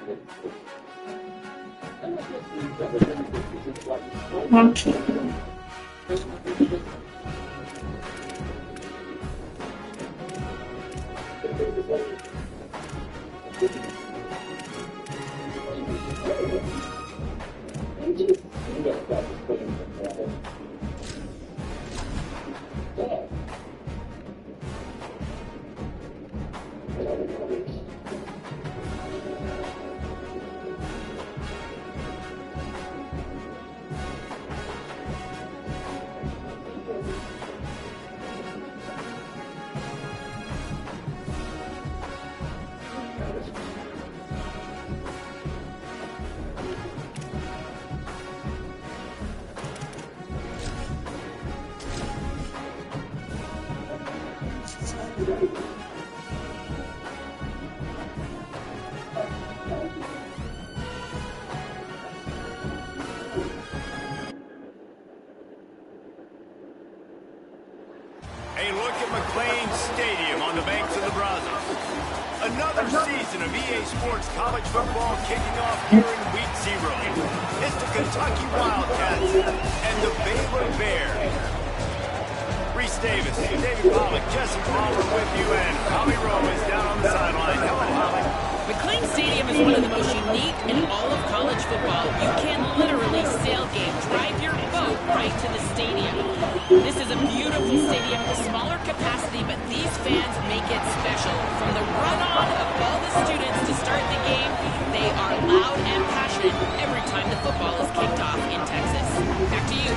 Okay. A look at McLean Stadium on the banks of the Brazos. Another season of EA Sports college football kicking off here in Week 0. It's the Kentucky Wildcats and the Baylor Bears. Reese Davis, David Pollock, Jesse Palmer with you, and Holly Rowe is down on the sideline. Hello, Holly. McLean Stadium is one of the most unique in all of college football. You can literally sailgate, drive your boat right to the stadium. This is a beautiful stadium with smaller capacity, but these fans make it special. From the run-on of all the students to start the game, they are loud and passionate every time the football is kicked off in Texas. Back to you.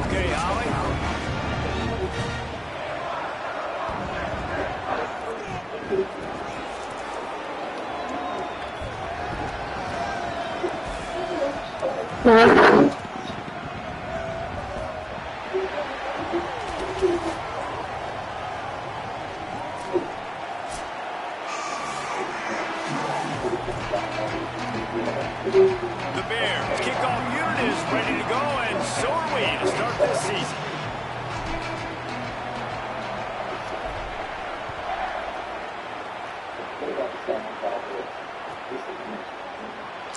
Okay, Holly. The Bears kickoff unit is ready to go, and so are we to start this season.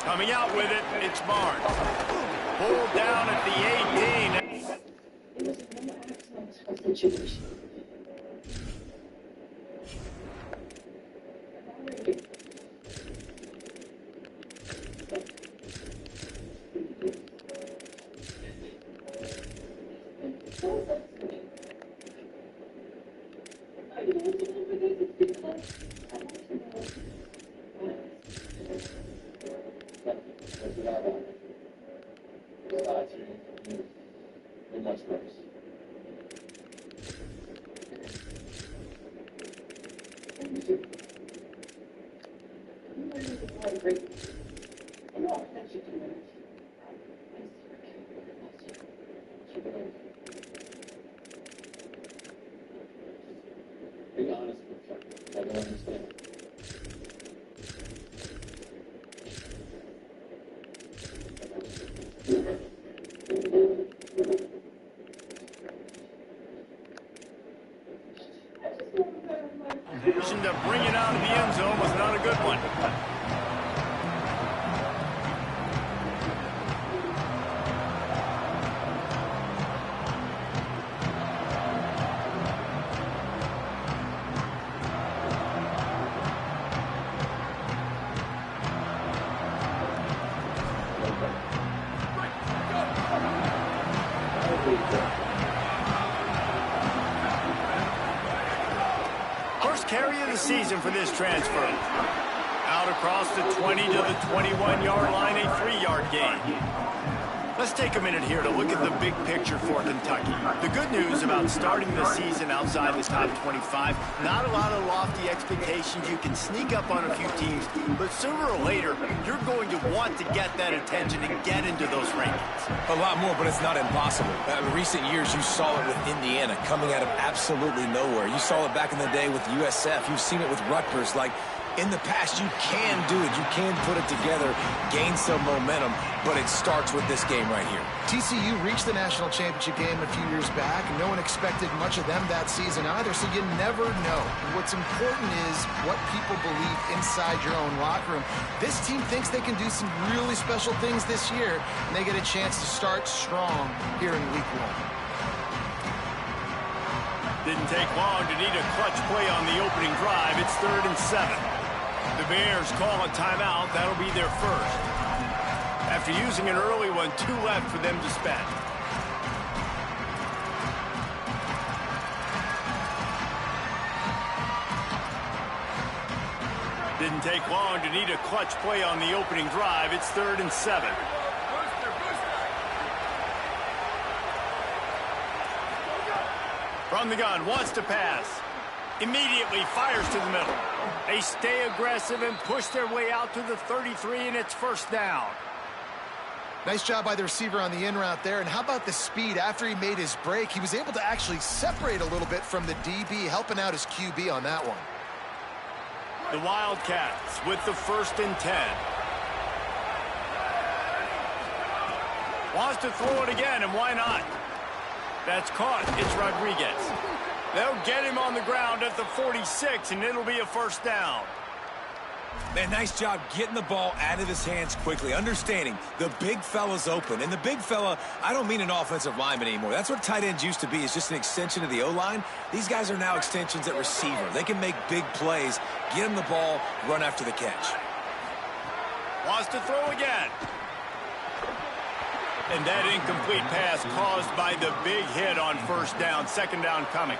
Coming out with it, it's Barnes. Pulled down at the 18. It was a no accident situation. Be honest with you. I don't understand. Decision to bring it out of the end zone was not a good one. First carry of the season for this transfer. Out across the 20 to the 21-yard line, a 3-yard gain. Let's take a minute here to look at the big picture for Kentucky. The good news about starting the season outside the top 25, not a lot of lofty expectations. You can sneak up on a few teams, but sooner or later, you're going to want to get that attention and get into those rankings. A lot more, but it's not impossible. In recent years, you saw it with Indiana coming out of absolutely nowhere. You saw it back in the day with USF. You've seen it with Rutgers. Like, In the past, you can do it. You can put it together, gain some momentum, but it starts with this game right here. TCU reached the national championship game a few years back, and no one expected much of them that season either, so you never know. What's important is what people believe inside your own locker room. This team thinks they can do some really special things this year, and they get a chance to start strong here in week 1. Didn't take long to need a clutch play on the opening drive. It's 3rd and 7. The Bears call a timeout. That'll be their first. After using an early one, 2 left for them to spend. Didn't take long to need a clutch play on the opening drive. It's 3rd and 7. From the gun, wants to pass. Immediately fires to the middle. They stay aggressive and push their way out to the 33, and it's first down. Nice job by the receiver on the in route there. And how about the speed? After he made his break, he was able to actually separate a little bit from the DB, helping out his QB on that one. The Wildcats with the 1st and 10. Wants to throw it again, and why not? That's caught. It's Rodriguez. They'll get him on the ground at the 46, and it'll be a first down. Man, nice job getting the ball out of his hands quickly, understanding the big fella's open. And the big fella, I don't mean an offensive lineman anymore. That's what tight ends used to be, is just an extension of the O-line. These guys are now extensions at receiver. They can make big plays, get him the ball, run after the catch. Wants to throw again. And that incomplete pass caused by the big hit on first down. 2nd down coming.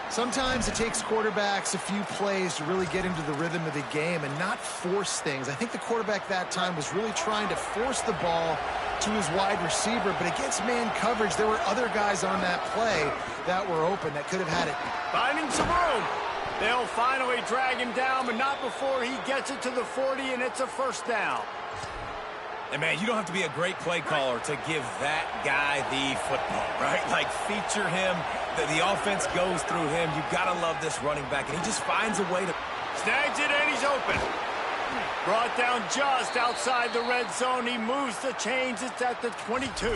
Sometimes it takes quarterbacks a few plays to really get into the rhythm of the game and not force things. I think the quarterback that time was really trying to force the ball to his wide receiver, but against man coverage, there were other guys on that play that were open that could have had it. Finding some room. They'll finally drag him down, but not before he gets it to the 40, and it's a first down. And, man, you don't have to be a great play caller to give that guy the football, right? Like, feature him. The offense goes through him. You've got to love this running back, and he just finds a way to... Snags it, and he's open. Brought down just outside the red zone. He moves the chains. It's at the 22.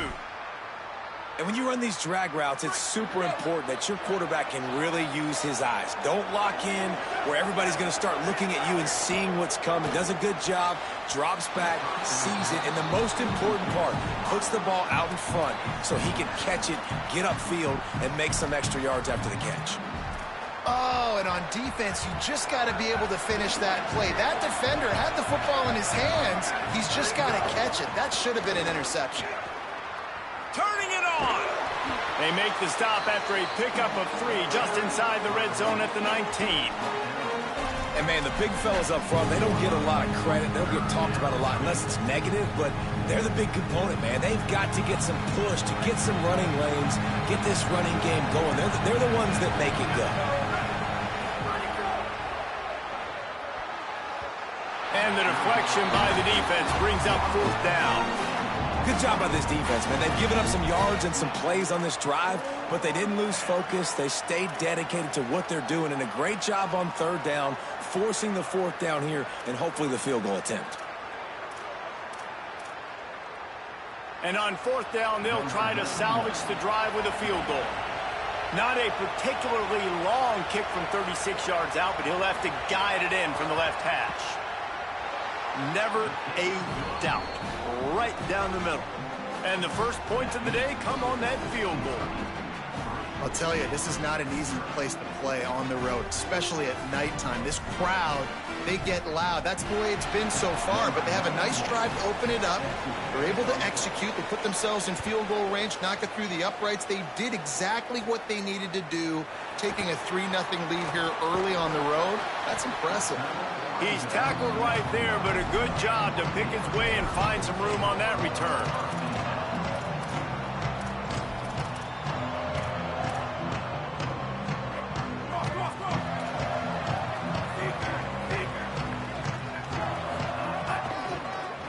And when you run these drag routes, it's super important that your quarterback can really use his eyes. Don't lock in where everybody's going to start looking at you and seeing what's coming. Does a good job, drops back, sees it, and the most important part, puts the ball out in front so he can catch it, get upfield, and make some extra yards after the catch. Oh, and on defense, you just got to be able to finish that play. That defender had the football in his hands. He's just got to catch it. That should have been an interception. Turning it on. They make the stop after a pickup of 3 just inside the red zone at the 19. And, man, the big fellas up front, they don't get a lot of credit. They don't get talked about a lot unless it's negative, but they're the big component, man. They've got to get some push to get some running lanes, get this running game going. They're the ones that make it go. And the deflection by the defense brings up 4th down. Good job by this defense, man. They've given up some yards and some plays on this drive, but they didn't lose focus. They stayed dedicated to what they're doing, and a great job on 3rd down, forcing the 4th down here, and hopefully the field goal attempt. And on 4th down, they'll try to salvage the drive with a field goal. Not a particularly long kick from 36 yards out, but he'll have to guide it in from the left hash. Never a doubt. Right down the middle. And the first points of the day come on that field goal. I'll tell you, this is not an easy place to play on the road, especially at nighttime. This crowd, they get loud. That's the way it's been so far, but they have a nice drive to open it up. They're able to execute. They put themselves in field goal range, knock it through the uprights. They did exactly what they needed to do, taking a 3-0 lead here early on the road. That's impressive. He's tackled right there, but a good job to pick his way and find some room on that return.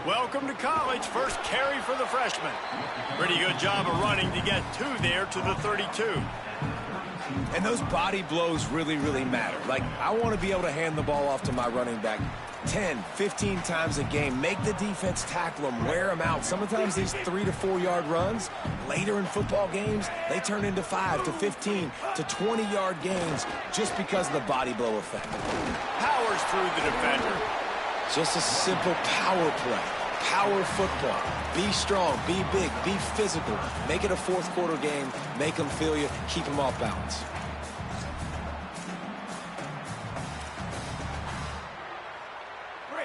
Welcome to college. First carry for the freshman. Pretty good job of running to get 2 there to the 32. And those body blows really, really matter. Like, I want to be able to hand the ball off to my running back 10, 15 times a game. Make the defense tackle them, wear them out. Sometimes these 3 to 4 yard runs, later in football games, they turn into 5 to 15 to 20 yard gains just because of the body blow effect. Powers through the defender. Just a simple power play. Power football. Be strong, be big, be physical. Make it a fourth quarter game. Make them feel you. Keep them off balance.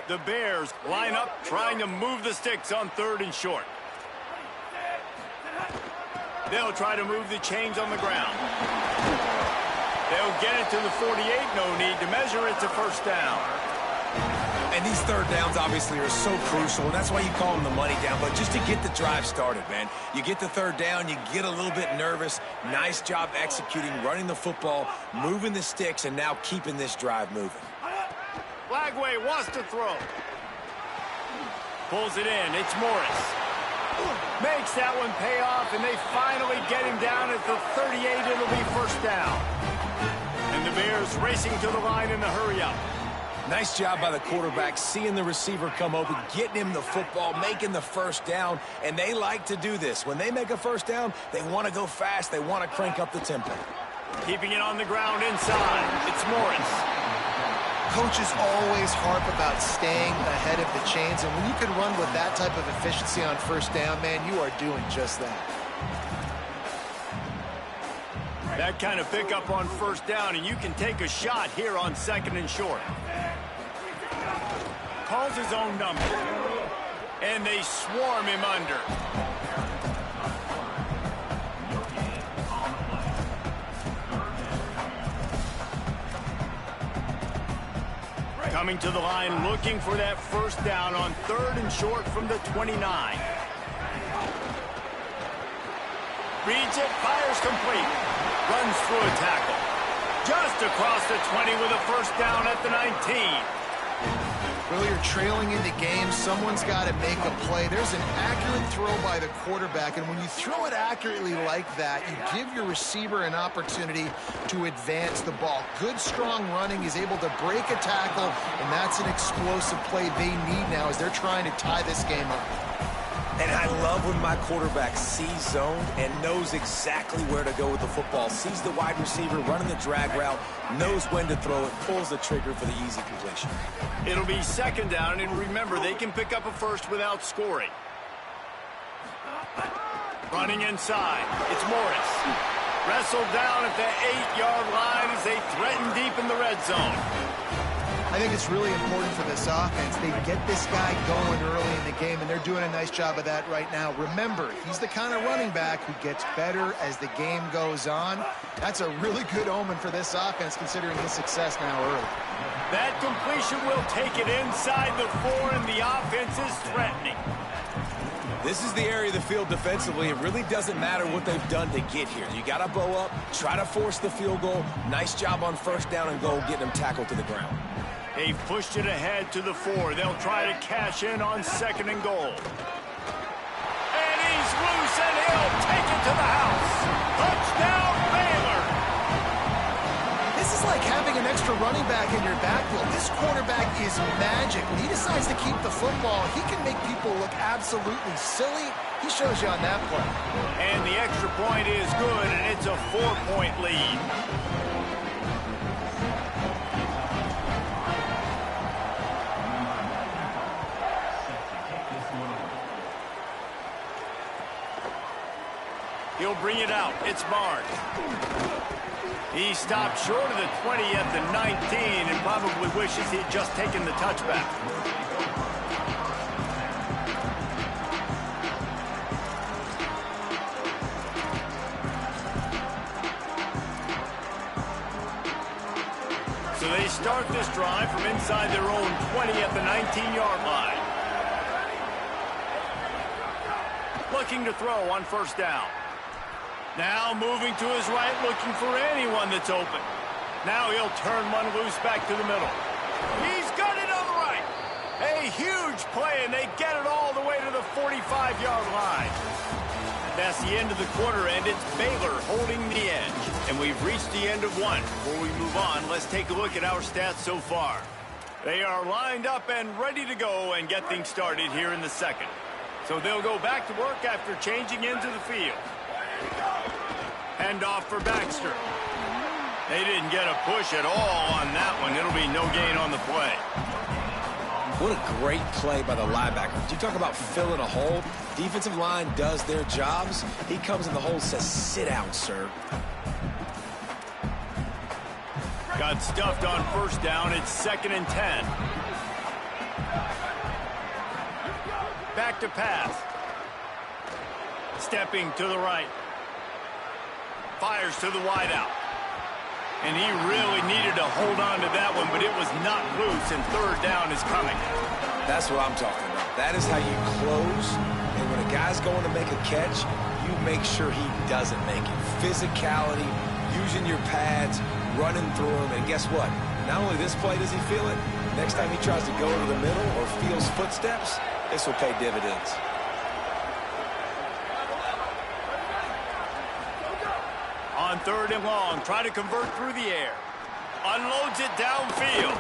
The Bears line up trying to move the sticks on 3rd and short. They'll try to move the chains on the ground. They'll get it to the 48. No need to measure it to first down. And these third downs obviously are so crucial, and that's why you call them the money down. But just to get the drive started, man. You get the third down, you get a little bit nervous. Nice job executing, running the football, moving the sticks, and now keeping this drive moving. Lagway wants to throw. Pulls it in. It's Morris. Makes that one pay off, and they finally get him down at the 38. It'll be first down. And the Bears racing to the line in the hurry-up. Nice job by the quarterback, seeing the receiver come open, getting him the football, making the first down, and they like to do this. When they make a first down, they want to go fast. They want to crank up the tempo. Keeping it on the ground inside. It's Morris. Coaches always harp about staying ahead of the chains, and when you can run with that type of efficiency on first down, man, you are doing just that. That kind of pickup on first down, and you can take a shot here on 2nd and short. Calls his own number, and they swarm him under. Coming to the line, looking for that first down on 3rd and short from the 29. Reads it, fires complete. Runs through a tackle. Just across the 20 with a first down at the 19. Well, you're trailing into games. Someone's got to make a play. There's an accurate throw by the quarterback, and when you throw it accurately like that, you give your receiver an opportunity to advance the ball. Good, strong running is able to break a tackle, and that's an explosive play they need now as they're trying to tie this game up. And I love when my quarterback sees zoned and knows exactly where to go with the football. Sees the wide receiver running the drag route, knows when to throw it, pulls the trigger for the easy completion. It'll be 2nd down, and remember, they can pick up a first without scoring. Running inside, it's Morris. Wrestled down at the 8-yard line as they threaten deep in the red zone. I think it's really important for this offense. They get this guy going early in the game, and they're doing a nice job of that right now. Remember, he's the kind of running back who gets better as the game goes on. That's a really good omen for this offense, considering his success now early. That completion will take it inside the 4, and the offense is threatening. This is the area of the field defensively. It really doesn't matter what they've done to get here. You got to bow up, try to force the field goal. Nice job on first down and goal, getting them tackled to the ground. They've pushed it ahead to the 4. They'll try to cash in on 2nd and goal. And he's loose, and he'll take it to the house. Touchdown, Baylor! This is like having an extra running back in your backfield. This quarterback is magic. When he decides to keep the football, he can make people look absolutely silly. He shows you on that play. And the extra point is good, and it's a 4-point lead. He'll bring it out. It's Barnes. He stopped short of the 20 at the 19 and probably wishes he'd just taken the touchback. So they start this drive from inside their own 20 at the 19-yard line. Looking to throw on first down. Now moving to his right, looking for anyone that's open. Now he'll turn one loose back to the middle. He's got it on the right. A huge play, and they get it all the way to the 45-yard line. That's the end of the quarter, and it's Baylor holding the edge. And we've reached the end of one. Before we move on, let's take a look at our stats so far. They are lined up and ready to go and get things started here in the second. So they'll go back to work after changing into the field. Hand off for Baxter. They didn't get a push at all on that one. It'll be no gain on the play. What a great play by the linebacker. You talk about filling a hole. Defensive line does their jobs. He comes in the hole and says, sit down, sir. Got stuffed on first down. It's 2nd and 10. Back to pass. Stepping to the right. Fires to the wideout. And he really needed to hold on to that one, but it was not loose, and 3rd down is coming. That's what I'm talking about. That is how you close. And when a guy's going to make a catch, you make sure he doesn't make it. Physicality, using your pads, running through him. And guess what? Not only this play does he feel it, next time he tries to go over the middle or feels footsteps, this will pay dividends. On 3rd and long, try to convert through the air. Unloads it downfield.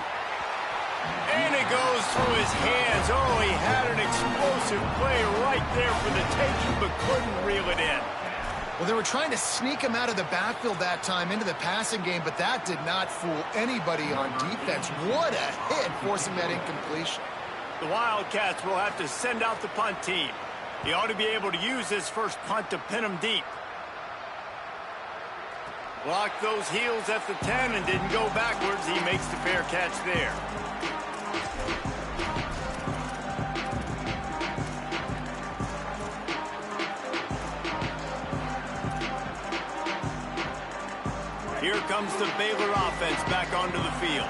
And it goes through his hands. Oh, he had an explosive play right there for the taking, but couldn't reel it in. Well, they were trying to sneak him out of the backfield that time into the passing game, but that did not fool anybody on defense. What a hit, forcing that incompletion. The Wildcats will have to send out the punt team. He ought to be able to use his first punt to pin him deep. Blocked those heels at the 10 and didn't go backwards. He makes the fair catch there. Here comes the Baylor offense back onto the field.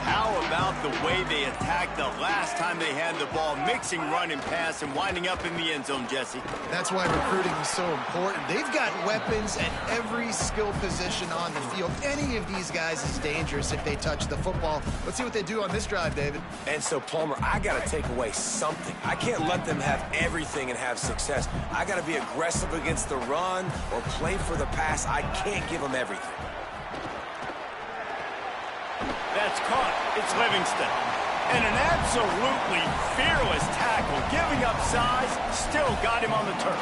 How about the way they attacked the last time they had the ball, mixing run and pass and winding up in the end zone, Jesse? That's why recruiting is so important. They've got weapons at every skill position on the field. Any of these guys is dangerous if they touch the football. Let's see what they do on this drive, David. And so, Palmer, I got to take away something. I can't let them have everything and have success. I got to be aggressive against the run or play for the pass. I can't give them everything. That's caught. It's Livingston. And an absolutely fearless tackle. Giving up size, still got him on the turf.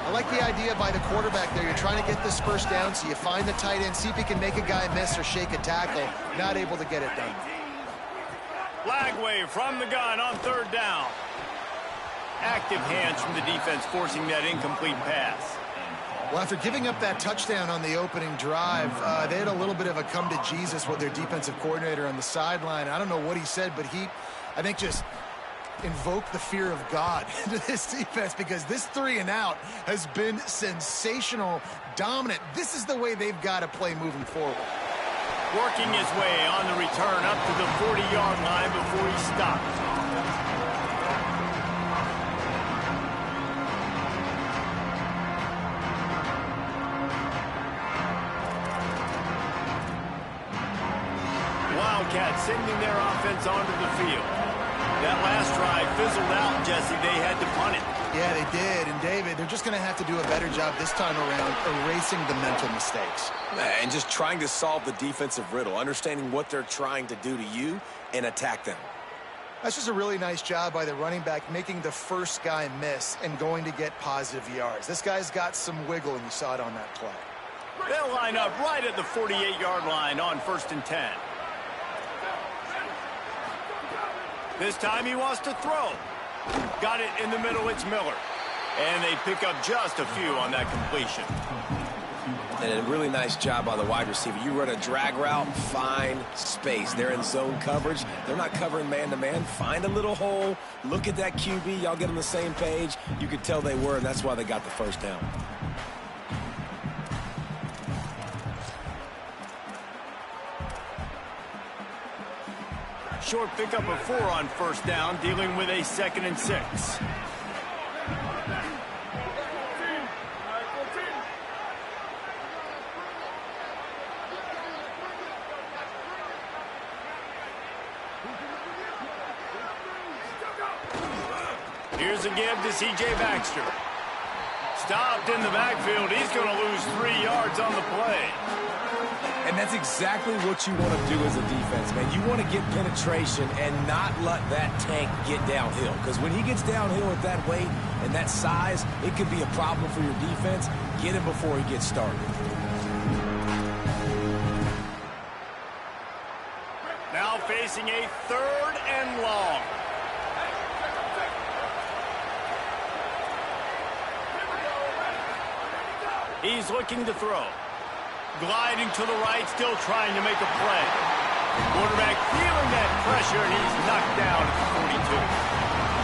I like the idea by the quarterback there. You're trying to get this first down, so you find the tight end, see if he can make a guy miss or shake a tackle. Not able to get it done. Flag wave from the gun on 3rd down. Active hands from the defense forcing that incomplete pass. Well, after giving up that touchdown on the opening drive, they had a little bit of a come to Jesus with their defensive coordinator on the sideline. I don't know what he said, but he, I think, just invoked the fear of God into this defense, because this 3 and out has been sensational, dominant. This is the way they've got to play moving forward. Working his way on the return up to the 40-yard line before he stopped. Wildcats sending their offense onto the field. That last drive fizzled out, Jesse. They had to punt it. Yeah, they did. And, David, they're just going to have to do a better job this time around erasing the mental mistakes. And just trying to solve the defensive riddle, understanding what they're trying to do to you and attack them. That's just a really nice job by the running back, making the first guy miss and going to get positive yards. This guy's got some wiggle, and you saw it on that play. They'll line up right at the 48-yard line on 1st and 10. This time he wants to throw. Got it in the middle, it's Miller. And they pick up just a few on that completion. And a really nice job by the wide receiver. You run a drag route, find space. They're in zone coverage. They're not covering man-to-man. Find a little hole. Look at that QB. Y'all get on the same page. You could tell they were, and that's why they got the first down. Short pickup of 4 on 1st down, dealing with a 2nd and 6. Here's a give to C.J. Baxter. Stopped in the backfield. He's going to lose 3 yards on the play. And that's exactly what you want to do as a defense, man. You want to get penetration and not let that tank get downhill. Because when he gets downhill at that weight and that size, it could be a problem for your defense. Get him before he gets started. Now facing a 3rd and long. He's looking to throw. Gliding to the right, still trying to make a play. Quarterback feeling that pressure, and he's knocked down at the 42.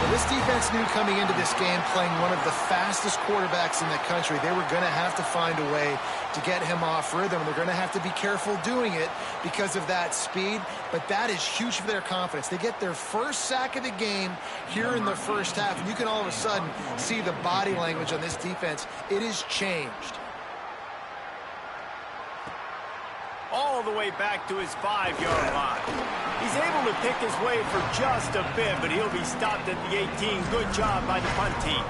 Well, this defense knew coming into this game, playing one of the fastest quarterbacks in the country, they were going to have to find a way to get him off rhythm. They're going to have to be careful doing it because of that speed, but that is huge for their confidence. They get their first sack of the game here in the first half, and you can all of a sudden see the body language on this defense. It has changed. All the way back to his 5-yard line. He's able to pick his way for just a bit, but he'll be stopped at the 18. Good job by the punt team.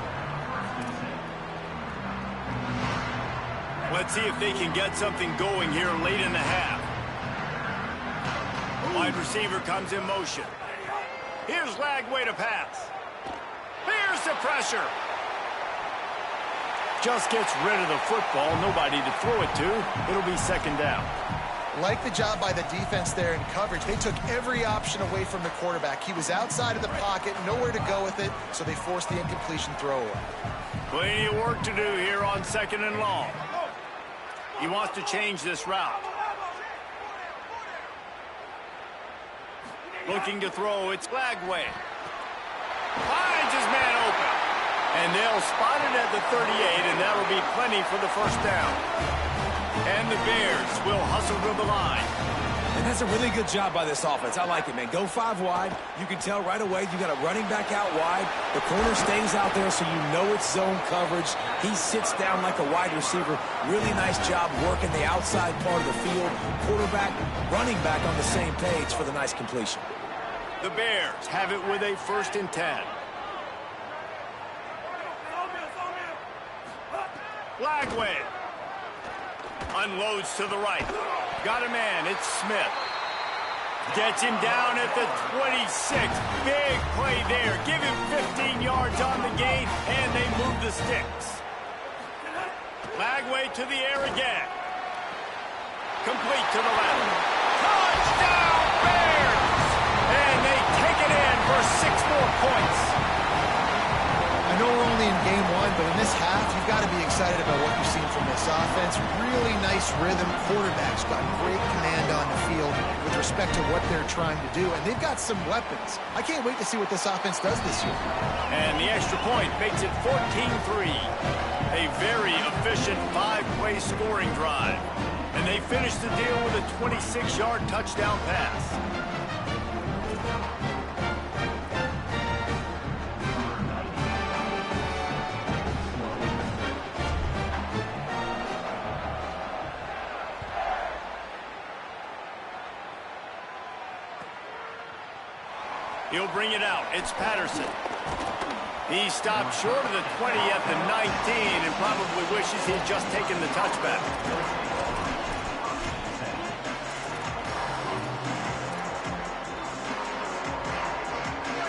Let's see if they can get something going here late in the half. Wide receiver comes in motion. Here's Lagway to pass. Here's the pressure. Just gets rid of the football. Nobody to throw it to. It'll be 2nd down. Like the job by the defense there in coverage. They took every option away from the quarterback. He was outside of the pocket, nowhere to go with it, so they forced the incompletion throw away. Plenty of work to do here on 2nd and long. He wants to change this route. Looking to throw, it's Lagway. Finds his man open. And they'll spot it at the 38, and that'll be plenty for the 1st down. And the Bears will hustle to the line. And that's a really good job by this offense. I like it, man. Go 5 wide. You can tell right away you got a running back out wide. The corner stays out there so you know it's zone coverage. He sits down like a wide receiver. Really nice job working the outside part of the field. Quarterback, running back on the same page for the nice completion. The Bears have it with a 1st and 10. Lagway. Unloads to the right. Got a man. It's Smith. Gets him down at the 26. Big play there. Give him 15 yards on the gain, and they move the sticks. Lagway to the air again. Complete to the left. Touchdown, Bears! And they take it in for 6 more points. I know we're only in game 1, but in this half, you've got to be excited about what you've seen from this offense. Really nice rhythm. Quarterback's got great command on the field with respect to what they're trying to do, and they've got some weapons. I can't wait to see what this offense does this year. And the extra point makes it 14-3. A very efficient 5-play scoring drive. And they finish the deal with a 26-yard touchdown pass. He'll bring it out. It's Patterson. He stopped short of the 20 at the 19 and probably wishes he'd just taken the touchback.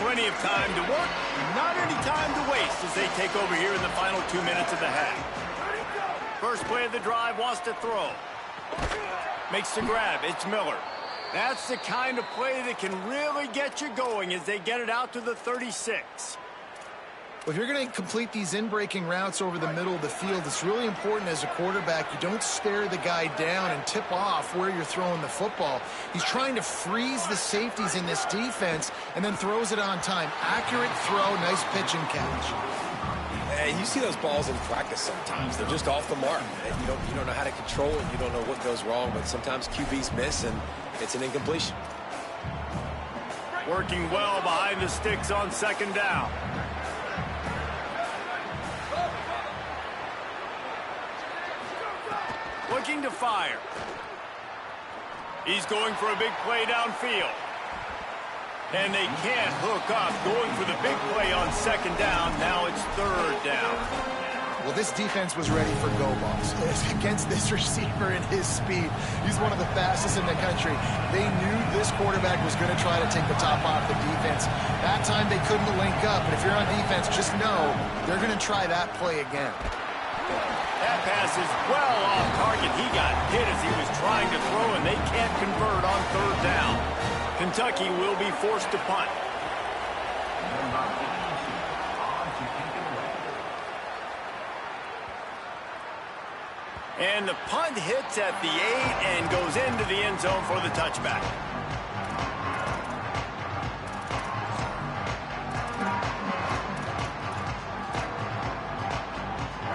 Plenty of time to work, not any time to waste as they take over here in the final 2 minutes of the half. First play of the drive, wants to throw. Makes the grab. It's Miller. That's the kind of play that can really get you going as they get it out to the 36. Well, if you're going to complete these in-breaking routes over the middle of the field, it's really important as a quarterback you don't stare the guy down and tip off where you're throwing the football. He's trying to freeze the safeties in this defense and then throws it on time. Accurate throw, nice pitch and catch. And you see those balls in practice sometimes. They're just off the mark. And you don't know how to control it. You don't know what goes wrong, but sometimes QBs miss, and it's an incompletion. Working well behind the sticks on 2nd down. Looking to fire. He's going for a big play downfield. And they can't hook up. Going for the big play on 2nd down. Now it's 3rd down. Well, this defense was ready for go balls. Against this receiver and his speed, he's one of the fastest in the country. They knew this quarterback was going to try to take the top off the defense. That time they couldn't link up, but if you're on defense, just know they're going to try that play again. That pass is well off target. He got hit as he was trying to throw, and they can't convert on third down. Kentucky will be forced to punt. And the punt hits at the 8 and goes into the end zone for the touchback.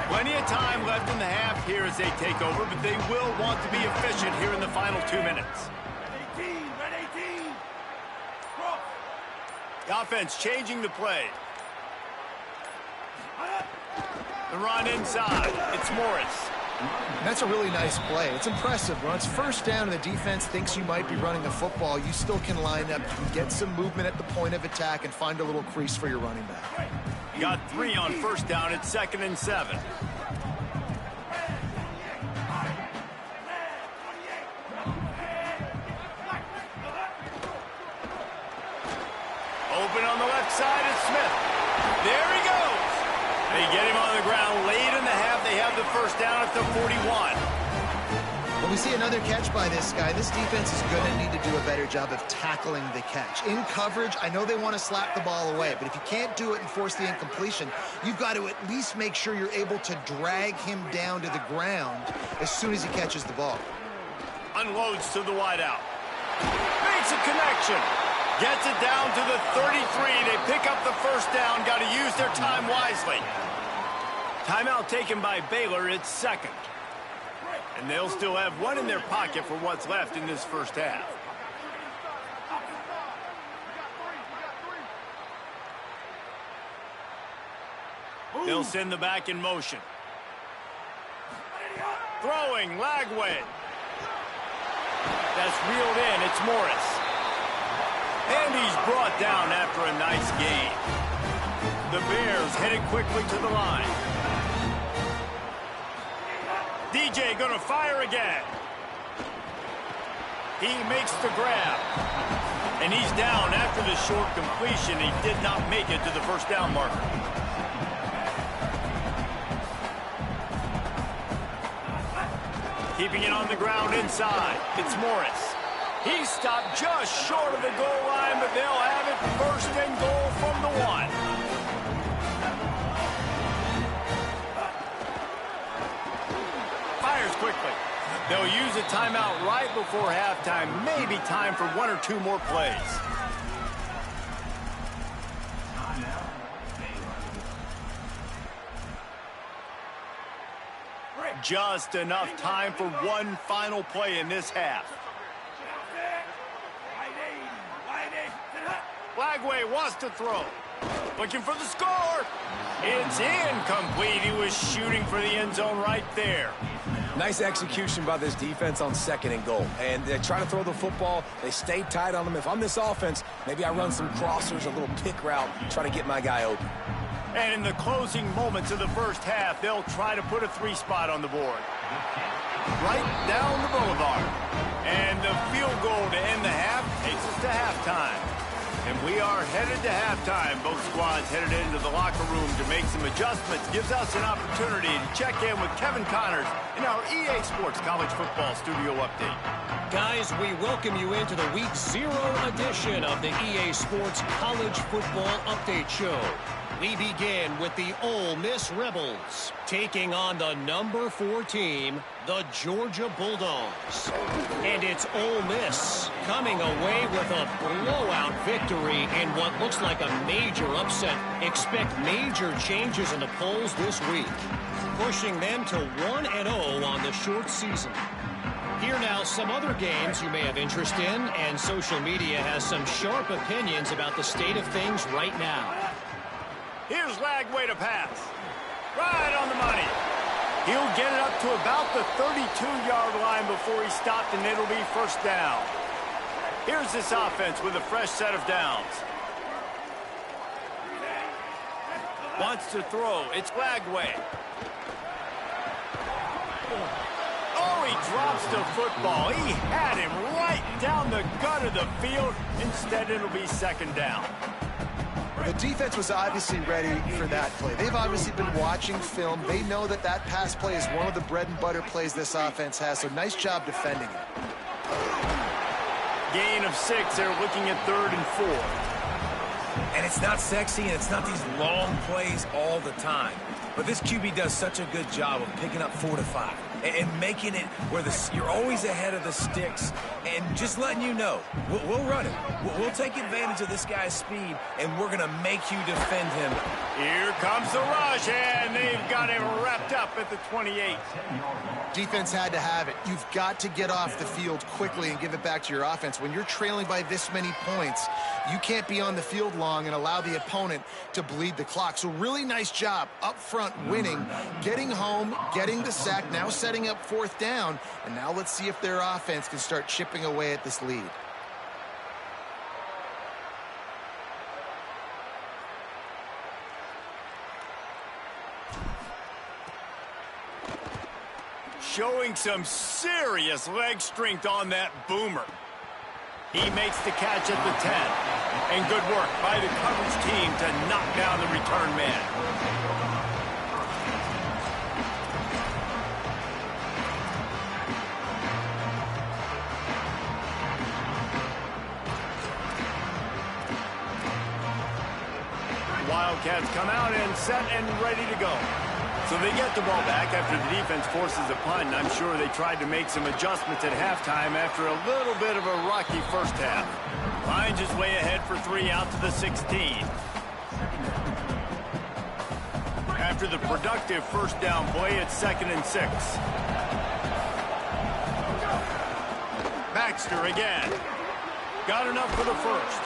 Plenty of time left in the half here as they take over, but they will want to be efficient here in the final 2 minutes. The offense changing the play. The run inside. It's Morris. That's a really nice play. It's impressive. When it's first down and the defense thinks you might be running a football, you still can line up, you can get some movement at the point of attack and find a little crease for your running back. You got 3 on first down. It's 2nd and 7. Open on the left side is Smith. There he goes. They get him on the ground late in the half. They have the first down at the 41. When we see another catch by this guy, this defense is going to need to do a better job of tackling the catch. In coverage, I know they want to slap the ball away, but if you can't do it and force the incompletion, you've got to at least make sure you're able to drag him down to the ground as soon as he catches the ball. Unloads to the wideout. Makes a connection. Gets it down to the 33. They pick up the first down. Got to use their time wisely. Timeout taken by Baylor. It's 2nd. And they'll still have 1 in their pocket for what's left in this first half. They'll send the back in motion. Throwing, Lagway. That's reeled in. It's Morris. And he's brought down after a nice gain. The Bears headed quickly to the line. DJ gonna fire again. He makes the grab. And he's down after the short completion. He did not make it to the first down marker. Keeping it on the ground inside. It's Morris. He stopped just short of the goal line, but they'll have it 1st and goal from the 1. Fires quickly. They'll use a timeout right before halftime. Maybe time for 1 or 2 more plays. Just enough time for 1 final play in this half. Lagway wants to throw. Looking for the score. It's incomplete. He was shooting for the end zone right there. Nice execution by this defense on 2nd and goal. And they try to throw the football. They stay tight on them. If I'm this offense, maybe I run some crossers, a little pick route, try to get my guy open. And in the closing moments of the first half, they'll try to put a 3 spot on the board. Right down the boulevard. And the field goal to end the half takes us to halftime. And we are headed to halftime. Both squads headed into the locker room to make some adjustments. Gives us an opportunity to check in with Kevin Connors in our EA Sports College Football Studio Update. Guys, we welcome you into the Week 0 edition of the EA Sports College Football Update Show. We begin with the Ole Miss Rebels taking on the number 4 team, the Georgia Bulldogs. And it's Ole Miss coming away with a blowout victory in what looks like a major upset. Expect major changes in the polls this week, pushing them to 1-0 on the short season. Here now, some other games you may have interest in, and social media has some sharp opinions about the state of things right now. Here's Lagway to pass. Right on the money. He'll get it up to about the 32-yard line before he stopped, and it'll be first down. Here's this offense with a fresh set of downs. Wants to throw. It's Lagway. drops the football. He had him right down the gut of the field. Instead, it'll be second down. The defense was obviously ready for that play. They've obviously been watching film. They know that that pass play is one of the bread and butter plays this offense has, so nice job defending it. Gain of 6. They're looking at 3rd and 4. And it's not sexy, and it's not these long plays all the time. But this QB does such a good job of picking up 4 to 5 and making it where you're always ahead of the sticks and just letting you know, we'll run it. We'll take advantage of this guy's speed, and we're going to make you defend him. Here comes the rush, and they've got him wrapped up at the 28. Defense had to have it. You've got to get off the field quickly and give it back to your offense. When you're trailing by this many points, you can't be on the field long and allow the opponent to bleed the clock. So really nice job up front winning, getting home, getting the sack, now setting up 4th down. And now let's see if their offense can start chipping away at this lead. Showing some serious leg strength on that boomer. He makes the catch at the 10. And good work by the coverage team to knock down the return man. Wildcats come out and set and ready to go. So they get the ball back after the defense forces a punt, and I'm sure they tried to make some adjustments at halftime after a little bit of a rocky first half. Finds his way ahead for 3 out to the 16. After the productive first down play, it's 2nd and 6. Baxter again. Got enough for the first.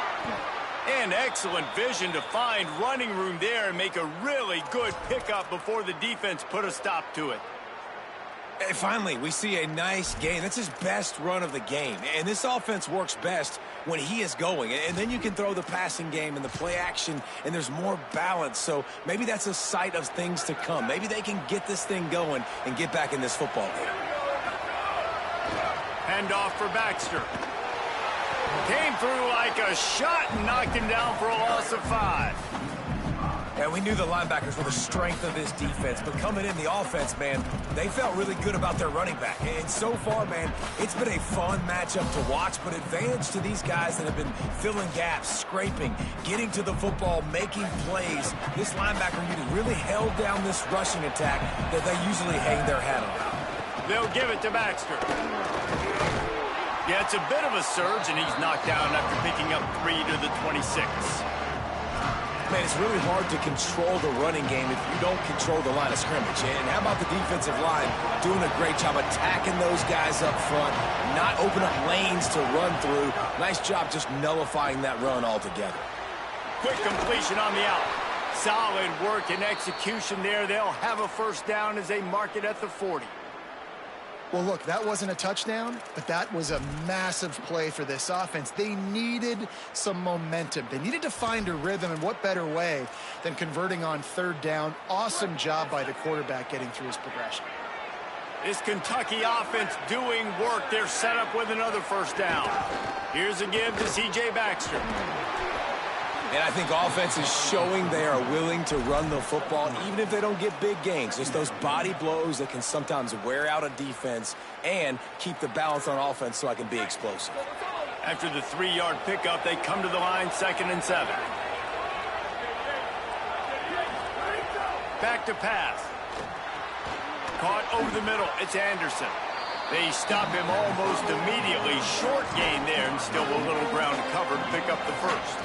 And excellent vision to find running room there and make a really good pickup before the defense put a stop to it. And finally, we see a nice gain. That's his best run of the game. And this offense works best when he is going. And then you can throw the passing game and the play action, and there's more balance. So maybe that's a sight of things to come. Maybe they can get this thing going and get back in this football game. Hand off for Baxter. Came through like a shot and knocked him down for a loss of 5. And we knew the linebackers were the strength of this defense, but coming in the offense, man, they felt really good about their running back. And so far, man, it's been a fun matchup to watch, but advantage to these guys that have been filling gaps, scraping, getting to the football, making plays. This linebacker unit really held down this rushing attack that they usually hang their hat on. They'll give it to Baxter. Yeah, it's a bit of a surge, and he's knocked down after picking up 3 to the 26. Man, it's really hard to control the running game if you don't control the line of scrimmage. And how about the defensive line doing a great job attacking those guys up front, not open up lanes to run through. Nice job just nullifying that run altogether. Quick completion on the out. Solid work and execution there. They'll have a first down as they mark it at the 40. Well, look, that wasn't a touchdown, but that was a massive play for this offense. They needed some momentum. They needed to find a rhythm, and what better way than converting on 3rd down. Awesome job by the quarterback getting through his progression. This Kentucky offense doing work. They're set up with another first down. Here's a give to C.J. Baxter. And I think offense is showing they are willing to run the football, even if they don't get big gains. Just those body blows that can sometimes wear out a defense and keep the balance on offense so I can be explosive. After the 3-yard pickup, they come to the line, 2nd and 7. Back to pass. Caught over the middle. It's Anderson. They stop him almost immediately. Short gain there, and still a little ground covered to pick up the first.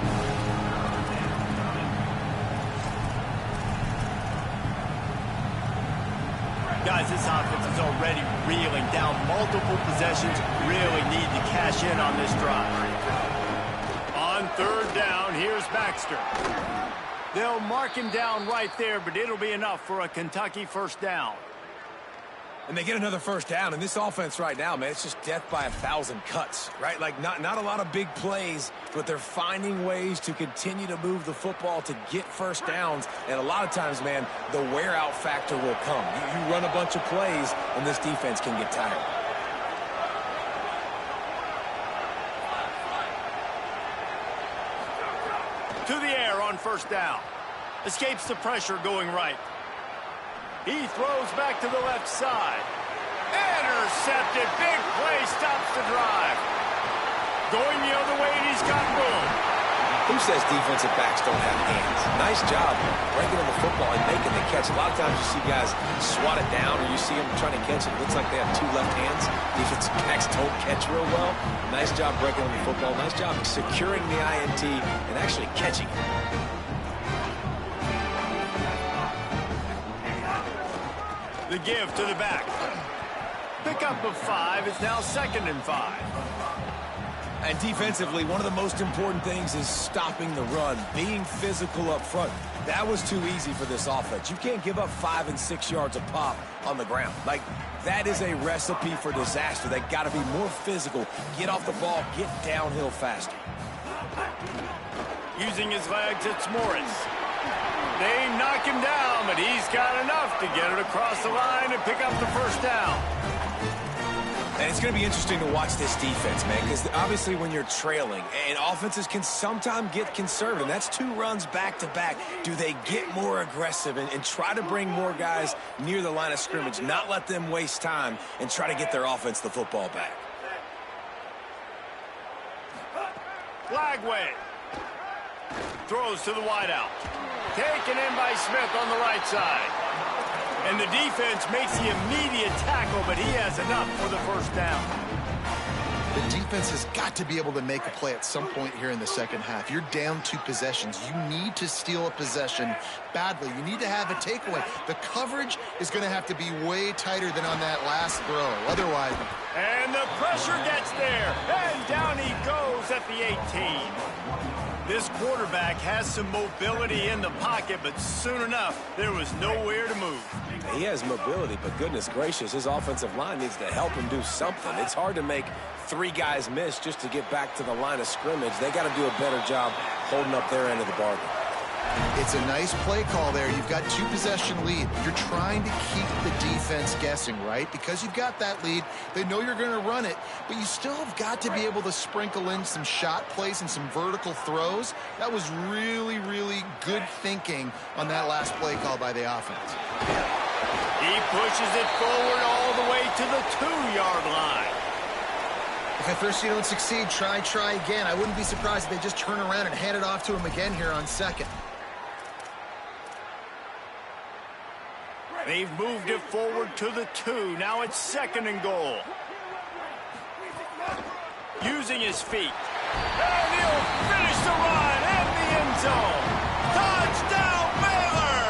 Guys, this offense is already reeling down multiple possessions. Really need to cash in on this drive. On 3rd down, here's Baxter. They'll mark him down right there, but it'll be enough for a Kentucky first down. And they get another first down. And this offense right now, man, it's just death by 1,000 cuts, right? Like not a lot of big plays, but they're finding ways to continue to move the football to get first downs. And a lot of times, man, the wear-out factor will come. You run a bunch of plays, and this defense can get tired. first down. Escapes the pressure going right. He throws back to the left side. Intercepted. Big play stops the drive. Going the other way, and he's got room. Who says defensive backs don't have hands? Nice job breaking on the football and making the catch. A lot of times you see guys swat it down or you see them trying to catch it. It looks like they have two left hands. Defensive backs don't catch real well. Nice job breaking on the football. Nice job securing the INT and actually catching it. The give to the back. Pickup of 5. It's now 2nd and 5. And defensively, one of the most important things is stopping the run, being physical up front. That was too easy for this offense. You can't give up 5 and 6 yards a pop on the ground. Like, that is a recipe for disaster. They got to be more physical, get off the ball, get downhill faster. Using his legs, it's Morris. They knock him down, but he's got enough to get it across the line and pick up the first down. And it's going to be interesting to watch this defense, man, because obviously when you're trailing, and offenses can sometimes get conservative. That's 2 runs back-to-back. Do they get more aggressive and try to bring more guys near the line of scrimmage, not let them waste time, and try to get their offense the football back? Flagway. Throws to the wideout. Taken in by Smith on the right side. And the defense makes the immediate tackle, but he has enough for the first down. The defense has got to be able to make a play at some point here in the second half. You're down 2 possessions. You need to steal a possession badly. You need to have a takeaway. The coverage is going to have to be way tighter than on that last throw. Otherwise... And the pressure gets there. And down he goes at the 18. This quarterback has some mobility in the pocket, but soon enough, there was nowhere to move. He has mobility, but goodness gracious, his offensive line needs to help him do something. It's hard to make 3 guys miss just to get back to the line of scrimmage. They got to do a better job holding up their end of the bargain. It's a nice play call there. You've got 2 possession lead. You're trying to keep the defense guessing, right? Because you've got that lead, they know you're going to run it, but you still have got to be able to sprinkle in some shot plays and some vertical throws. That was really, really good thinking on that last play call by the offense. He pushes it forward all the way to the 2-yard line. If at first you don't succeed, try again. I wouldn't be surprised if they just turn around and hand it off to him again here on 2nd. They've moved it forward to the 2. Now it's 2nd and goal. Using his feet. And he'll finish the run in the end zone. Touchdown, Baylor!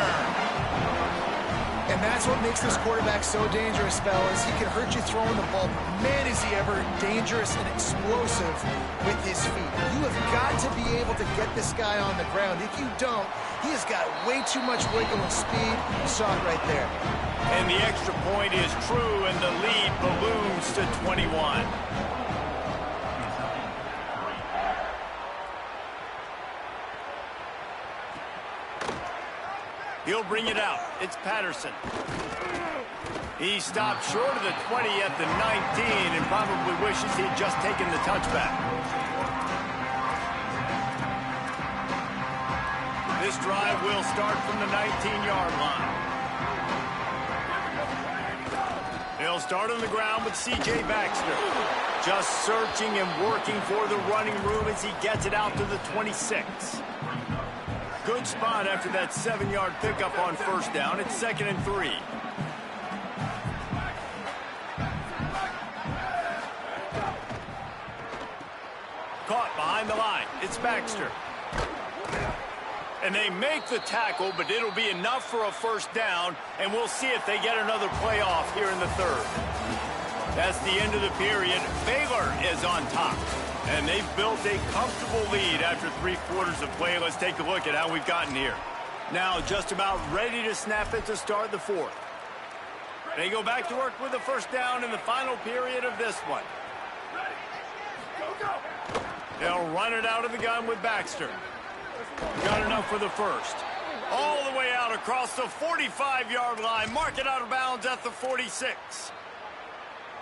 And that's what makes this quarterback so dangerous, fellas. He can hurt you throwing the ball. Man, is he ever dangerous and explosive with his feet. You have got to be able to get this guy on the ground. If you don't, he has got way too much wiggle and speed. You saw it right there. And the extra point is true, and the lead balloons to 21. He'll bring it out. It's Patterson. He stopped short of the 20 at the 19 and probably wishes he'd just taken the touchback. This drive will start from the 19-yard line. They'll start on the ground with C.J. Baxter. Just searching and working for the running room as he gets it out to the 26. Good spot after that 7-yard pickup on first down. It's 2nd and 3. Caught behind the line. It's Baxter. And they make the tackle, but it'll be enough for a first down, and we'll see if they get another play off here in the 3rd. That's the end of the period. Baylor is on top. And they've built a comfortable lead after 3 quarters of play. Let's take a look at how we've gotten here. Now just about ready to snap it to start the 4th. They go back to work with the first down in the final period of this one. They'll run it out of the gun with Baxter. Got enough for the first. All the way out across the 45-yard line. Mark it out of bounds at the 46.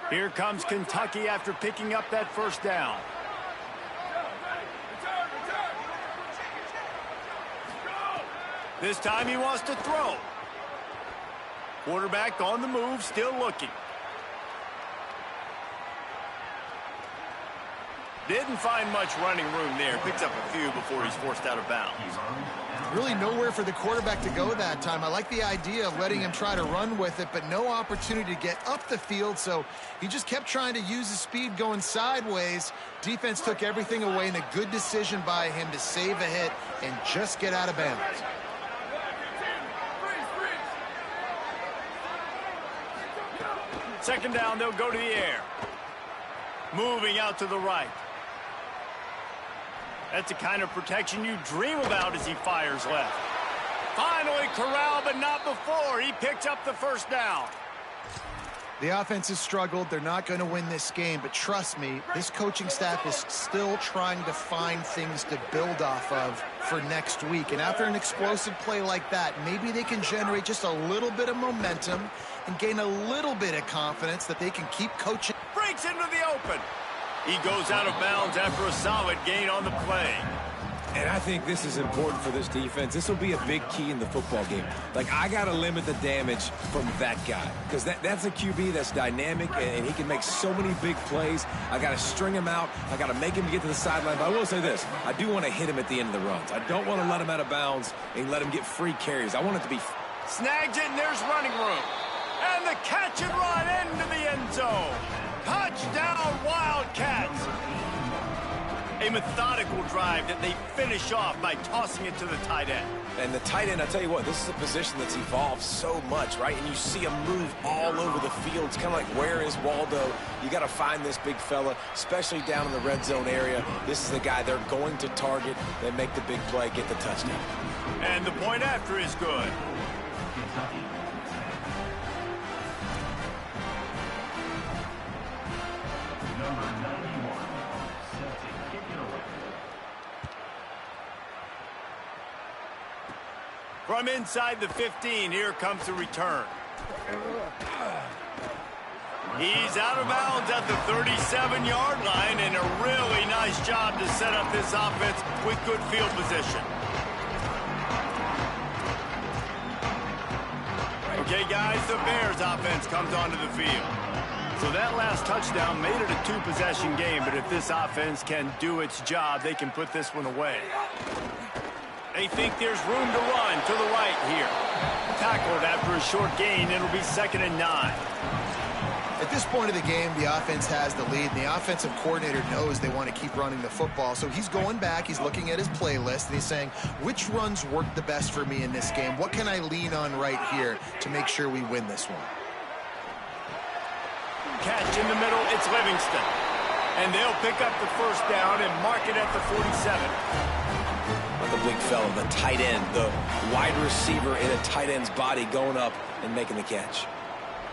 Here comes Kentucky after picking up that first down. This time he wants to throw. Quarterback on the move, still looking. Didn't find much running room there. Picks up a few before he's forced out of bounds. Really nowhere for the quarterback to go that time. I like the idea of letting him try to run with it, but no opportunity to get up the field, so he just kept trying to use his speed going sideways. Defense took everything away, and a good decision by him to save a hit and just get out of bounds. Second down, they'll go to the air. Moving out to the right. That's the kind of protection you dream about as he fires left. Finally corralled, but not before. He picks up the first down. The offense has struggled. They're not going to win this game, but trust me, this coaching staff is still trying to find things to build off of for next week. And after an explosive play like that, maybe they can generate just a little bit of momentum and gain a little bit of confidence that they can keep coaching. Breaks into the open. He goes out of bounds after a solid gain on the play. And I think this is important for this defense. This will be a big key in the football game. Like, I got to limit the damage from that guy because that's a QB that's dynamic, and he can make so many big plays. I got to string him out. I got to make him get to the sideline. But I will say this. I do want to hit him at the end of the runs. I don't want to let him out of bounds and let him get free carries. I want it to be... Snags it, and there's running room. And the catch and run into the end zone. Touchdown, Wildcats. A methodical drive that they finish off by tossing it to the tight end. And the tight end, I tell you what, this is a position that's evolved so much, right? And you see him move all over the field. It's kind of like, where is Waldo? You got to find this big fella, especially down in the red zone area. This is the guy they're going to target. They make the big play, get the touchdown. And the point after is good. From inside the 15, here comes the return. He's out of bounds at the 37-yard line, and a really nice job to set up this offense with good field position. Okay, guys, the Bears offense comes onto the field. So that last touchdown made it a two-possession game, but if this offense can do its job, they can put this one away. They think there's room to run to the right here. Tackled after a short gain. It'll be 2nd and 9. At this point of the game, the offense has the lead, and the offensive coordinator knows they want to keep running the football. So he's going back, he's looking at his playlist, and he's saying, which runs work the best for me in this game? What can I lean on right here to make sure we win this one? Catch in the middle, it's Livingston. And they'll pick up the first down and mark it at the 47. The big fella, the tight end, the wide receiver in a tight end's body going up and making the catch.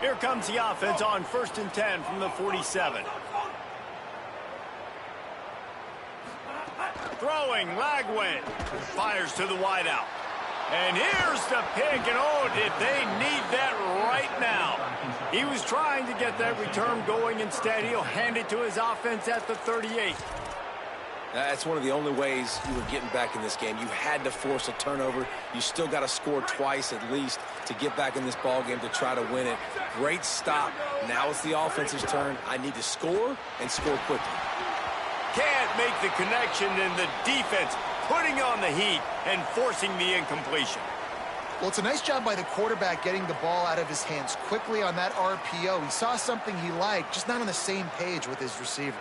Here comes the offense on 1st and 10 from the 47. Throwing, Lagway. Fires to the wideout. And here's the pick, and oh, did they need that right now. He was trying to get that return going. Instead, he'll hand it to his offense at the 38. That's one of the only ways you were getting back in this game. You had to force a turnover. You still got to score twice at least to get back in this ball game to try to win it. Great stop. Now it's the offense's turn. I need to score and score quickly. Can't make the connection, and the defense putting on the heat and forcing the incompletion. Well, it's a nice job by the quarterback getting the ball out of his hands quickly on that RPO. He saw something he liked, just not on the same page with his receiver.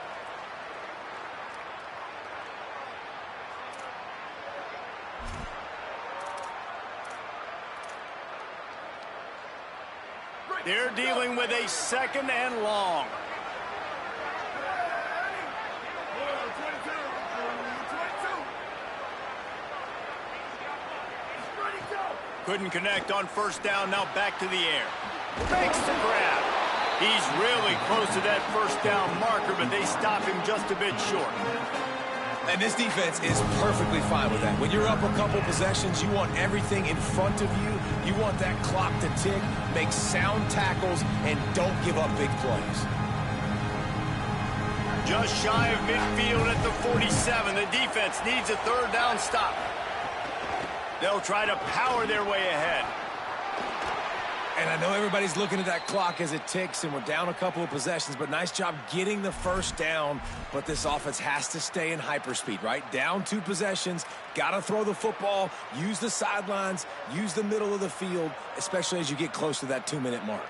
They're dealing with a 2nd and long. Couldn't connect on 1st down, now back to the air. Makes the grab. He's really close to that 1st down marker, but they stop him just a bit short. And this defense is perfectly fine with that. When you're up a couple possessions, you want everything in front of you. You want that clock to tick, make sound tackles, and don't give up big plays. Just shy of midfield at the 47. The defense needs a 3rd down stop. They'll try to power their way ahead. And I know everybody's looking at that clock as it ticks, and we're down a couple of possessions, but nice job getting the first down. But this offense has to stay in hyperspeed, right? Down 2 possessions, got to throw the football, use the sidelines, use the middle of the field, especially as you get close to that 2-minute mark.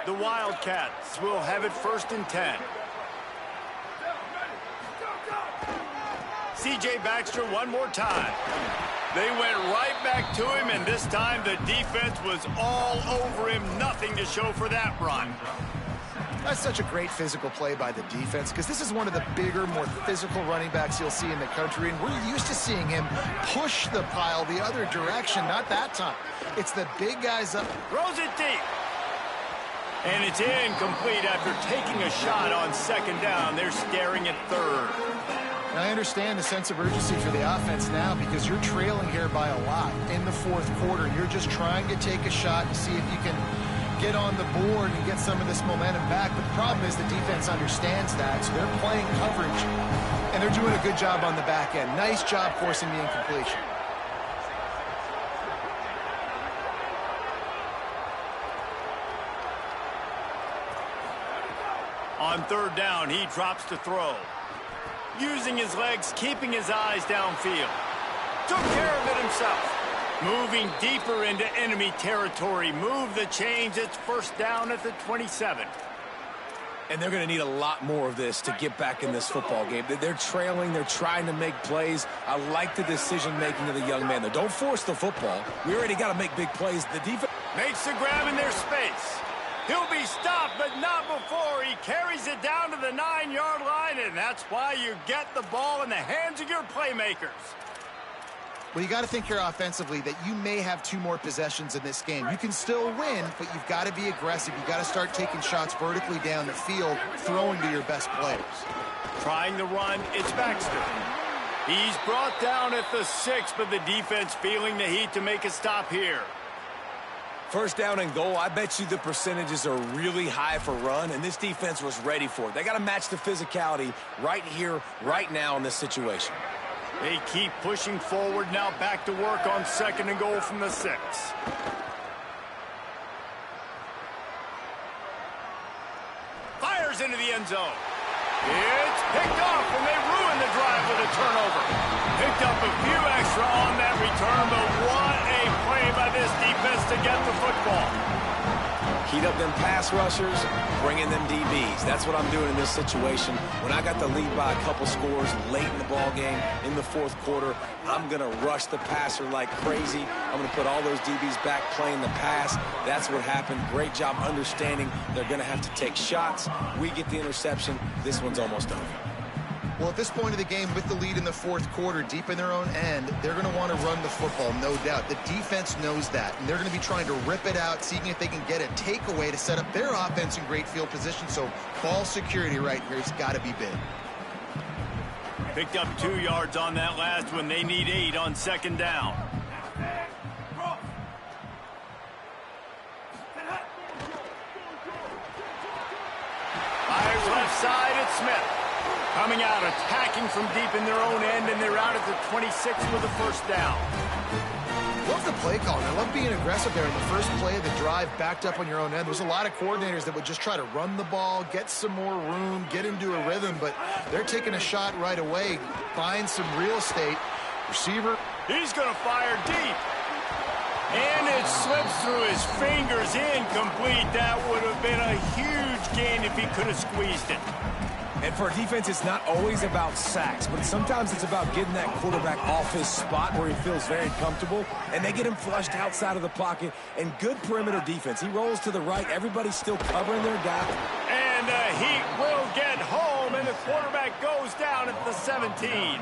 The Wildcats will have it 1st and 10. C.J. Baxter one more time. They went right back to him, and this time the defense was all over him. Nothing to show for that run. That's such a great physical play by the defense, because this is one of the bigger, more physical running backs you'll see in the country, and we're used to seeing him push the pile the other direction. Not that time. It's the big guys up. Throws it deep. And it's incomplete after taking a shot on 2nd down. They're staring at 3rd. I understand the sense of urgency for the offense now, because you're trailing here by a lot in the 4th quarter. You're just trying to take a shot and see if you can get on the board and get some of this momentum back. But the problem is the defense understands that, so they're playing coverage, and they're doing a good job on the back end. Nice job forcing the incompletion. On 3rd down, he drops to throw. Using his legs, keeping his eyes downfield. Took care of it himself. Moving deeper into enemy territory. Move the chains. It's 1st down at the 27. And they're going to need a lot more of this to get back in this football game. They're trailing. They're trying to make plays. I like the decision-making of the young man, though. Don't force the football. We already got to make big plays. The defense makes the grab in their space. He'll be stopped, but not before. He carries it down to the 9-yard line, and that's why you get the ball in the hands of your playmakers. Well, you got to think here offensively that you may have 2 more possessions in this game. You can still win, but you've got to be aggressive. You've got to start taking shots vertically down the field, throwing to your best players. Trying the run, it's Baxter. He's brought down at the 6, but the defense feeling the heat to make a stop here. 1st down and goal, I bet you the percentages are really high for run, and this defense was ready for it. They got to match the physicality right here, right now in this situation. They keep pushing forward, now back to work on 2nd and goal from the 6. Fires into the end zone. It's picked off, and they ruin the drive with a turnover. Picked up a few extra on that return, but what a play by this defense to get the football. Heat up them pass rushers, bring in them DBs. That's what I'm doing in this situation. When I got the lead by a couple scores late in the ball game, in the 4th quarter, I'm going to rush the passer like crazy. I'm going to put all those DBs back playing the pass. That's what happened. Great job understanding they're going to have to take shots. We get the interception. This one's almost over. Well, at this point of the game, with the lead in the 4th quarter, deep in their own end, they're going to want to run the football, no doubt. The defense knows that, and they're going to be trying to rip it out, seeing if they can get a takeaway to set up their offense in great field position. So ball security right here has got to be big. Picked up 2 yards on that last one. They need 8 on 2nd down. Fires left side at Smith. Coming out, attacking from deep in their own end, and they're out at the 26 with a 1st down. Love the play call. I love being aggressive there in the first play of the drive, backed up on your own end. There's a lot of coordinators that would just try to run the ball, get some more room, get into a rhythm, but they're taking a shot right away, find some real estate. Receiver. He's going to fire deep. And it slips through his fingers, incomplete. That would have been a huge gain if he could have squeezed it. And for a defense, it's not always about sacks, but sometimes it's about getting that quarterback off his spot where he feels very comfortable, and they get him flushed outside of the pocket, and good perimeter defense. He rolls to the right. Everybody's still covering their guy. And the Heat will get home, and the quarterback goes down at the 17.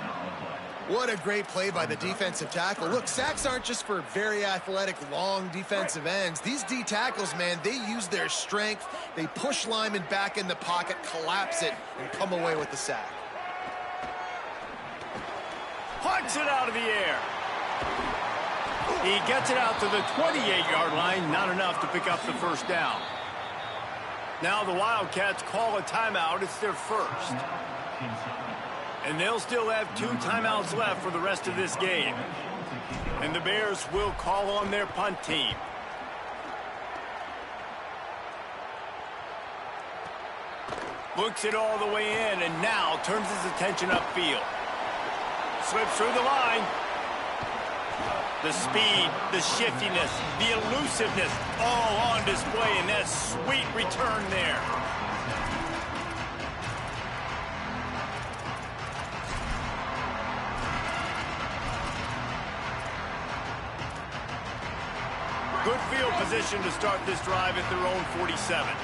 What a great play by the defensive tackle. Look, sacks aren't just for very athletic, long defensive ends. These D tackles, man, they use their strength. They push linemen back in the pocket, collapse it, and come away with the sack. Punts it out of the air. He gets it out to the 28-yard line. Not enough to pick up the 1st down. Now the Wildcats call a timeout. It's their 1st. And they'll still have 2 timeouts left for the rest of this game. And the Bears will call on their punt team. Looks it all the way in, and now turns his attention upfield. Slips through the line. The speed, the shiftiness, the elusiveness, all on display in that sweet return there. Good field position to start this drive at their own 47.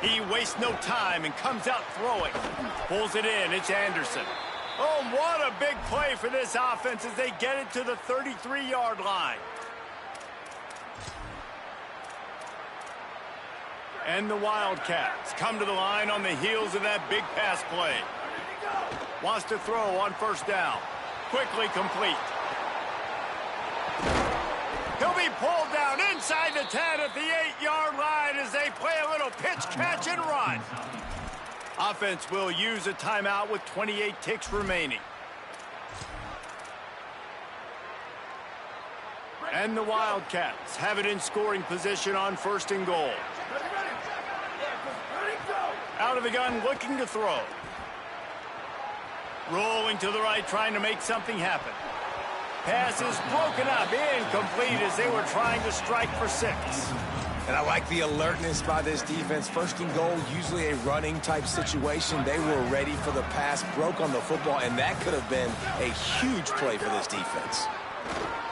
He wastes no time and comes out throwing. Pulls it in. It's Anderson. Oh, what a big play for this offense as they get it to the 33-yard line. And the Wildcats come to the line on the heels of that big pass play. Wants to throw on first down. Quickly complete. He'll be pulled down inside the 10 at the 8-yard line as they play a little pitch, catch, and run. Offense will use a timeout with 28 ticks remaining. And the Wildcats have it in scoring position on 1st and goal. Out of the gun, looking to throw. Rolling to the right, trying to make something happen. Pass is broken up, incomplete as they were trying to strike for 6. And I like the alertness by this defense. 1st and goal, usually a running type situation. They were ready for the pass, broke on the football, and that could have been a huge play for this defense.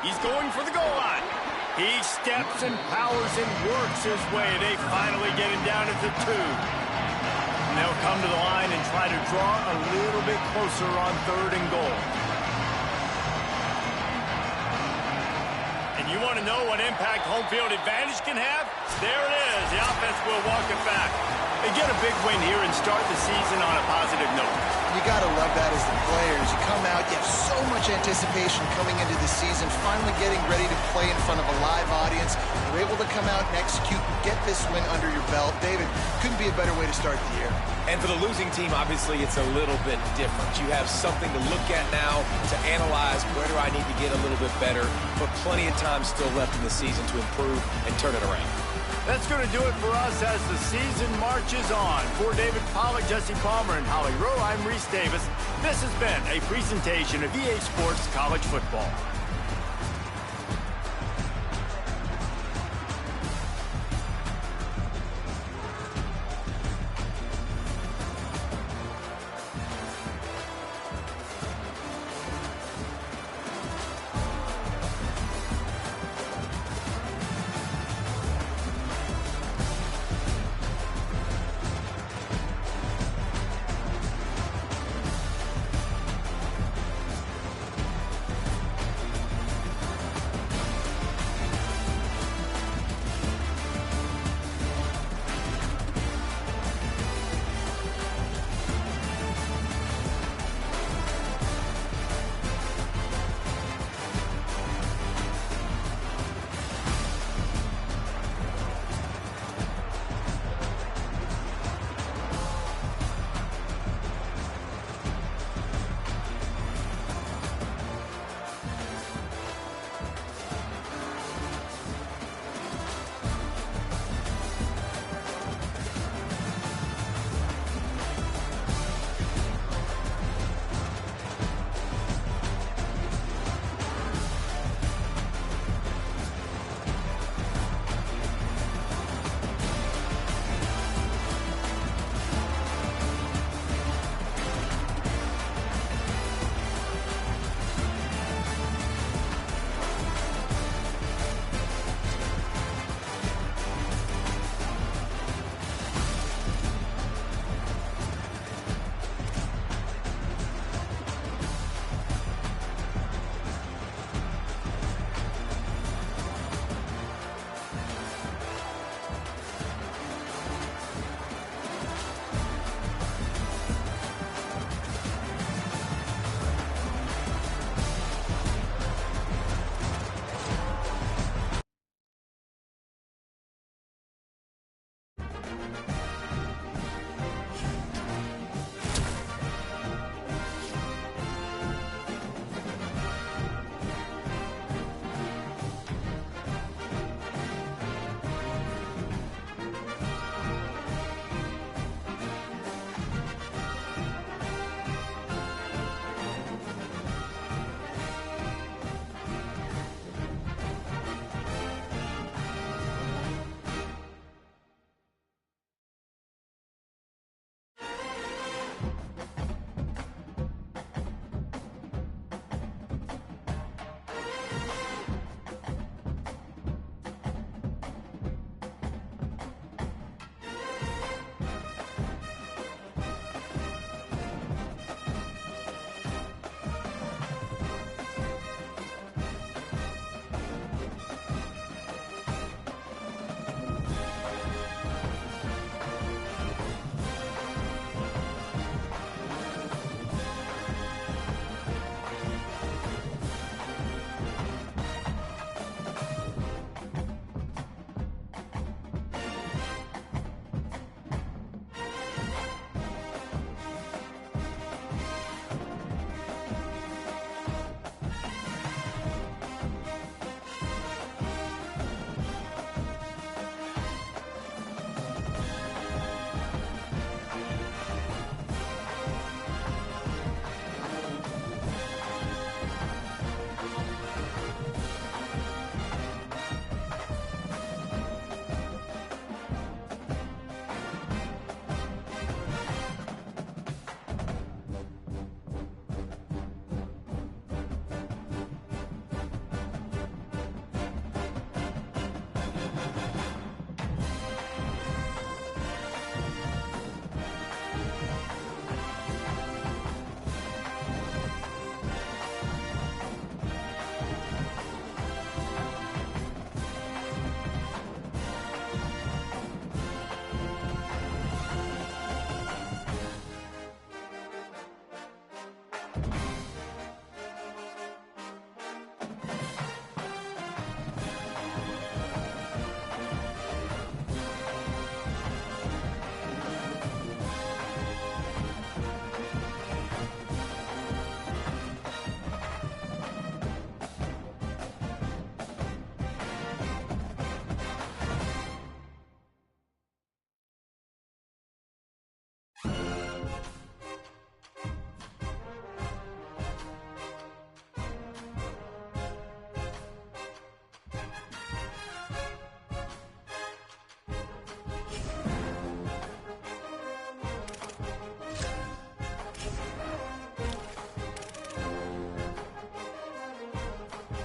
He's going for the goal line. He steps and powers and works his way. They finally get him down at the 2. And they'll come to the line and try to draw a little bit closer on 3rd and goal. And you want to know what impact home field advantage can have? There it is. The offense will walk it back. They get a big win here and start the season on a positive note. You got to love that as the players. You come out, you have so much anticipation coming into the season, finally getting ready to play in front of a live audience. You're able to come out and execute and get this win under your belt. David, couldn't be a better way to start the year. And for the losing team, obviously, it's a little bit different. You have something to look at now to analyze where do I need to get a little bit better, but plenty of time still left in the season to improve and turn it around. That's going to do it for us as the season marches on. For David Pollack, Jesse Palmer, and Holly Rowe, I'm Reese Davis. This has been a presentation of EA Sports College Football.